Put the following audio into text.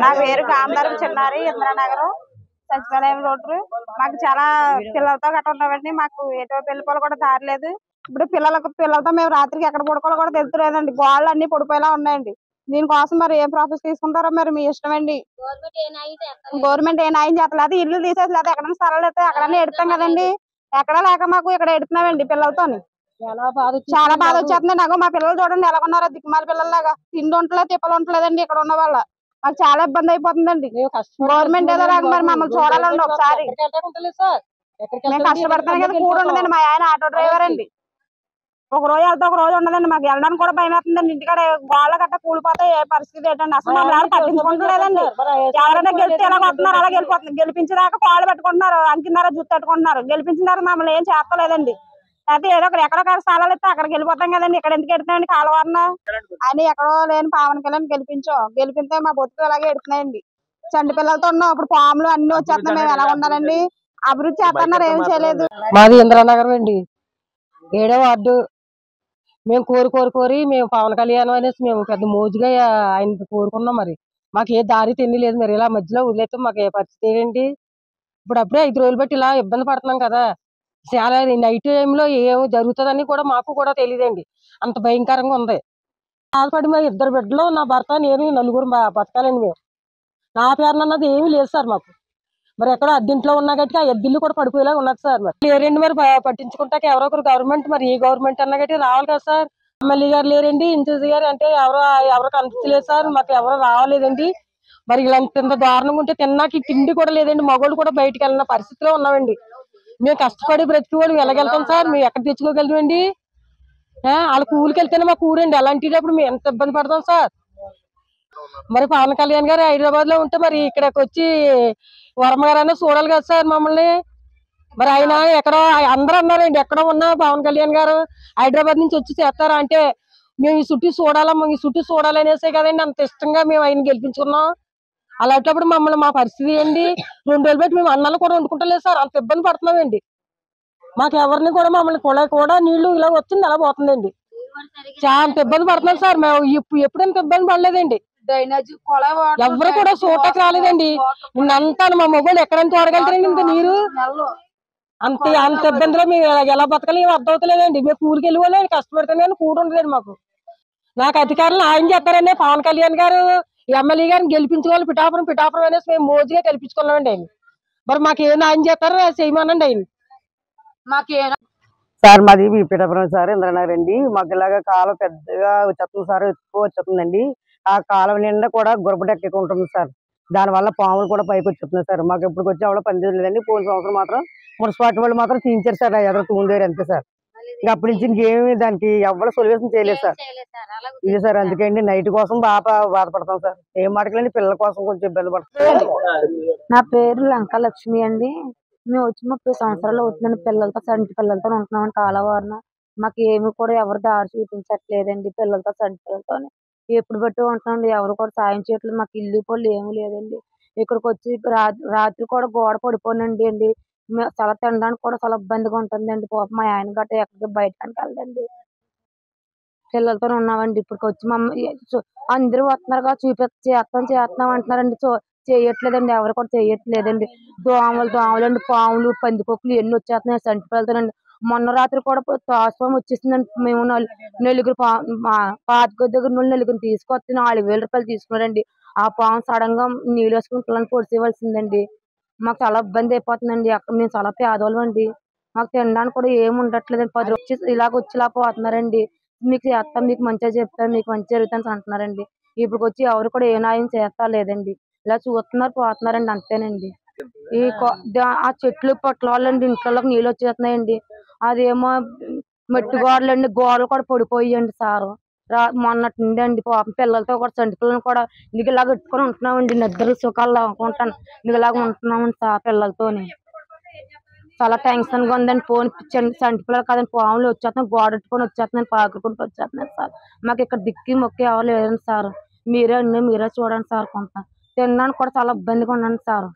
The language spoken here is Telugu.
నా పేరు గాంధారం చిన్నారి, ఇంద్రానగరం, సచివాలయం రోడ్డు. మాకు చాలా పిల్లలతో గట్ట ఉన్నామండి. మాకు ఎటో వెళ్ళిపోవాలి కూడా దారి లేదు. ఇప్పుడు పిల్లలతో మేము రాత్రికి ఎక్కడ పడుకోవాలో కూడా తెలుతులేదండి. గోడలు అన్ని పడిపోయేలా ఉన్నాయండి. దీనికోసం మరి ఏం ప్రాసెస్ తీసుకుంటారో మరి మీ ఇష్టమండి. గవర్నమెంట్ ఏ న్యాయం చేస్తలేదు. ఇల్లు తీసేసలేదు, ఎక్కడైనా స్థలాలు అయితే అక్కడనే ఎడతాం కదండి. ఎక్కడా లేక మాకు ఇక్కడ ఎడుతున్నామండి పిల్లలతోని. చాలా బాధ వచ్చేస్తుంది నాకు. మా పిల్లలు చూడండి ఎలాగున్నారో, దిక్కుమాల పిల్లల్లాగా. తిండి ఉండలేదు, తిప్పలు ఉండలేదండి ఇక్కడ ఉన్న వాళ్ళ. మాకు చాలా ఇబ్బంది అయిపోతుందండి. గవర్నమెంట్ ఏదో లాగా మరి మమ్మల్ని చూడాలండి ఒకసారి. మేము కష్టపడతాం కదా, కూడా ఉండదండి. మా ఆయన ఆటో డ్రైవర్ అండి. ఒక రోజు వెళ్తే ఒక రోజు ఉండదండి. మాకు వెళ్ళడానికి కూడా భయం వేస్తుందండి. ఇంటికాడ గోళ్ళ గట్ట కూలిపోతే ఏ పరిస్థితి ఏంటండి. అసలు మమ్మల్ని ఎవరు పట్టించుకుంటలేదండి. ఎవరైనా గెలిస్తే ఎలా కొడుతున్నారు అలా గెలిపోతుంది. గెలిపించేదాకా కాళ్ళు పెట్టుకుంటున్నారు, అంకిన్నారా జుట్టు పెట్టుకుంటున్నారు. గెలిపించినారు మమ్మల్ని ఏం చేస్తలేదండి. అయితే ఏదో ఒకటి ఎక్కడొక స్థలాలు ఇస్తే అక్కడికి వెళ్ళిపోతాం కదండి. ఇక్కడ ఎందుకు ఎడుతున్నాయండి కాలువరన అని. ఎక్కడో లేని పవన్ కళ్యాణ్ గెలిపితే మా బతుకులు అలాగే ఎడుతున్నాయండి. చంటి పిల్లలతో ఉన్నాం. ఇప్పుడు పాములు అన్ని వచ్చేస్తున్నాయి. మేము ఎలా ఉండాలండి? అభివృద్ధి చేస్తున్నారు, ఏం చేయలేదు. మాది ఇంద్రానగరం అండి, 7వ వార్డు. మేము కోరి మేము పవన్ కళ్యాణ్ అనేసి మేము పెద్ద మోజుగా ఆయన కోరుకున్నాం. మరి మాకు ఏ దారి తెలియలేదు. మరి ఇలా మధ్యలో వదిలేస్తే మాకు ఏ పరిస్థితి ఏంటి? ఇప్పుడు అప్పుడే 5 రోజులు బట్టి ఇలా ఇబ్బంది పడుతున్నాం కదా. చాలా నైట్ టైంలో ఏం జరుగుతుందని కూడా మాకు కూడా తెలియదండి. అంత భయంకరంగా ఉంది. బాధపడి మా 2 బిడ్డలు, నా భర్త, నేను 4 బతకాలండి. మేము నా పేరున అన్నది ఏమీ లేదు సార్ మాకు. మరి ఎక్కడో అద్దెంట్లో ఉన్నా గట్టి ఆ ఎద్దిల్లు కూడా పడిపోయేలా ఉన్నది సార్. మరి లేరండి, మరి పట్టించుకుంటాక ఎవరో ఒకరు గవర్నమెంట్, మరి ఏ గవర్నమెంట్ అన్నా గట్టి రావాలి కదా సార్. ఎమ్మెల్యే గారు లేరండి, ఇన్ఛార్జి గారు అంటే ఎవరు కనిపించలేదు సార్. మాకు ఎవరు రావాలేదండి. మరి ఇలాంటి దారుణంగా ఉంటే తిన్నాక తిండి కూడా లేదండి. మగోళ్ళు కూడా బయటకు వెళ్ళిన పరిస్థితిలో ఉన్నామండి. మేము కష్టపడి బ్రతికి వాళ్ళు ఎలాగెళ్తాం సార్? మేము ఎక్కడ తెచ్చుకోగలమండి? వాళ్ళ కూలికి వెళ్తేనే మా కూరండి. అలాంటిటప్పుడు మేము ఎంత ఇబ్బంది పడతాం సార్. మరి పవన్ కళ్యాణ్ గారు హైదరాబాద్ లో ఉంటే మరి ఇక్కడికి వచ్చి వర్మ గారైనా చూడాలి కదా సార్ మమ్మల్ని. మరి ఆయన ఎక్కడో అందరూ అన్నారండి, ఎక్కడో ఉన్నా పవన్ కళ్యాణ్ గారు హైదరాబాద్ నుంచి వచ్చి చేస్తారా అంటే, మేము ఈ చుట్టూ చూడాలనేసే కదండి అంత ఇష్టంగా మేము ఆయన గెలిపించుకున్నాం. అలాంటప్పుడు మమ్మల్ని మా పరిస్థితి ఏంటి? 2 రోజులు బట్టి మేము అన్నాలు కూడా వండుకుంటలేదు సార్. అంత ఇబ్బంది పడుతున్నామండి. మాకు ఎవరిని కూడా మమ్మల్ని కూడా నీళ్లు ఇలా వచ్చింది అలా పోతుందండి. చాలా ఇబ్బంది పడుతున్నాం సార్. మేము ఎప్పుడెంత ఇబ్బంది పడలేదండి. ఎవరు కూడా చూడటానికి రాలేదండి. అంతా మా మొబైల్ ఎక్కడైనా తోడగలుగుతారండి ఇంత నీరు. అంత ఇబ్బందిలో మేము ఎలా బతకాలి ఏం అర్థం అవుతలేదండి. మేము కూలికి వెళ్ళి వాళ్ళని కష్టపడతాం కానీ కూడు ఉండలేదు మాకు. నాకు అధికారులు ఆయన చెప్పారండి, పవన్ కళ్యాణ్ గారు ఎమ్మెల్యే గారిని గెలిపించుకోవాలి పిఠాపురం అనేసి మేము మోజుగా గెలిపించుకున్నామండి ఆయన. మరి మాకు ఏం ఆయన చేస్తారో చేయమనండి ఆయన. సార్ మాది పిఠాపురం సార్, ఇంద్రనగర్ అండి. మాకు ఇలాగా కాలం పెద్దగా వచ్చేస్తుంది సార్, ఎక్కువ వచ్చేస్తుందండి. ఆ కాలం నిండా కూడా గురపటి ఎక్కువ ఉంటుంది సార్. దానివల్ల పాములు కూడా పైకి వచ్చేస్తున్నాయి సార్. మాకు ఎప్పుడు వచ్చి ఎవరో పని చేయలేదండి. పోలీసు సంవత్సరం మాత్రం మున్సిపాలిటీ వాళ్ళు మాత్రం తీయించారు సార్. ఎదురు తూందేరు అంతే సార్. ఇంకా అప్పటి నుంచి ఇంకేమి దానికి ఎవరు సొల్యూషన్ చేయలేదు సార్. ఇది సార్ అందుకండి నైట్ కోసం బాగా బాధపడతాం సార్. ఏం మాటలండి, పిల్లల కోసం కొంచెం ఇబ్బంది పడతాం. నా పేరు లంకా లక్ష్మి అండి. మేము వచ్చి 30 సంవత్సరాలు అవుతుందండి. పిల్లలతో సంటి పిల్లలతో ఉంటున్నామండి కాలవారన. మాకు ఏమి కూడా ఎవరు దారి చూపించట్లేదండి. సంటి పిల్లలతో ఎప్పుడు బట్టి ఉంటున్నాండి. ఎవరు కూడా సాయం చేయట్లేదు. మాకు ఇల్లు పళ్ళు ఏమీ లేదండి. ఇక్కడికి వచ్చి రాత్రి కూడా గోడ పడిపోనండి. చాలా తినడానికి కూడా చాలా ఇబ్బందిగా ఉంటుందండి. పాపం మా ఆయన గట్ట ఎక్కడికి బయటకి వెళ్ళదండి. పిల్లలతో ఉన్నామండి. ఇప్పటికి వచ్చి అందరూ వస్తున్నారుగా చేస్తున్నాం అంటున్నారండి. చేయట్లేదండి, ఎవరు కూడా చేయట్లేదండి. దోమలండి, పాములు, పందికొక్కులు ఎన్ని వచ్చేస్తున్నాయి సంటి పిల్లలతోనండి. మొన్న రాత్రి కూడా తాసుపాము వచ్చేసిందండి. మేము 4 పాతిక దగ్గర నుండి 4 తీసుకొచ్చి 4,000 రూపాయలు తీసుకున్నారండి. ఆ పాము సడన్ గా నీళ్ళు వేసుకుని పిల్లల్ని పొడిచేయవలసిందండి. మాకు చాలా ఇబ్బంది అయిపోతుందండి. అక్కడ మేము చాలా పేదవాళ్ళం అండి. మాకు తినడానికి కూడా ఏమి ఉండట్లేదండి. 10 రోజులు ఇలా పోతున్నారండి. మీకు చేస్తాం, మీకు మంచిగా చెప్తాం, మీకు మంచి జరుగుతుంది అంటున్నారండి. ఇప్పుడు వచ్చి ఎవరు కూడా ఏ న్యాయం చేస్తా లేదండి. ఇలా చూస్తున్నారు పోతున్నారండి అంతేనండి. ఆ చెట్లు పొట్లండి ఇంట్లోకి నీళ్ళు వచ్చేస్తున్నాయండి. అదేమో మట్టి గోడలండి, గోడలు కూడా పడిపోయాయండి సార్. మొన్నటి నుండి అండి పాపం పిల్లలతో కూడా సంటి పిల్లలు కూడా నీకు ఇలాగ పెట్టుకొని ఉంటున్నామండి. నిద్ర సుఖాలు అనుకుంటాను నీకు ఇలాగ ఉంటున్నామండి సార్ పిల్లలతోని. చాలా టెన్షన్ గా ఉందండి. ఫోన్ సంటి పిల్లలు కదండి, పాములు వచ్చేస్తున్నాయి, గోడ పెట్టుకొని వచ్చేస్తున్నాయి, పాకుకుంటూ వచ్చేస్తున్నాయి సార్. మాకు ఇక్కడ దిక్కి మొక్కి ఎవరు లేదండి సార్. మీరే చూడండి సార్. కొంత తినడానికి కూడా చాలా ఇబ్బందిగా ఉండండి సార్.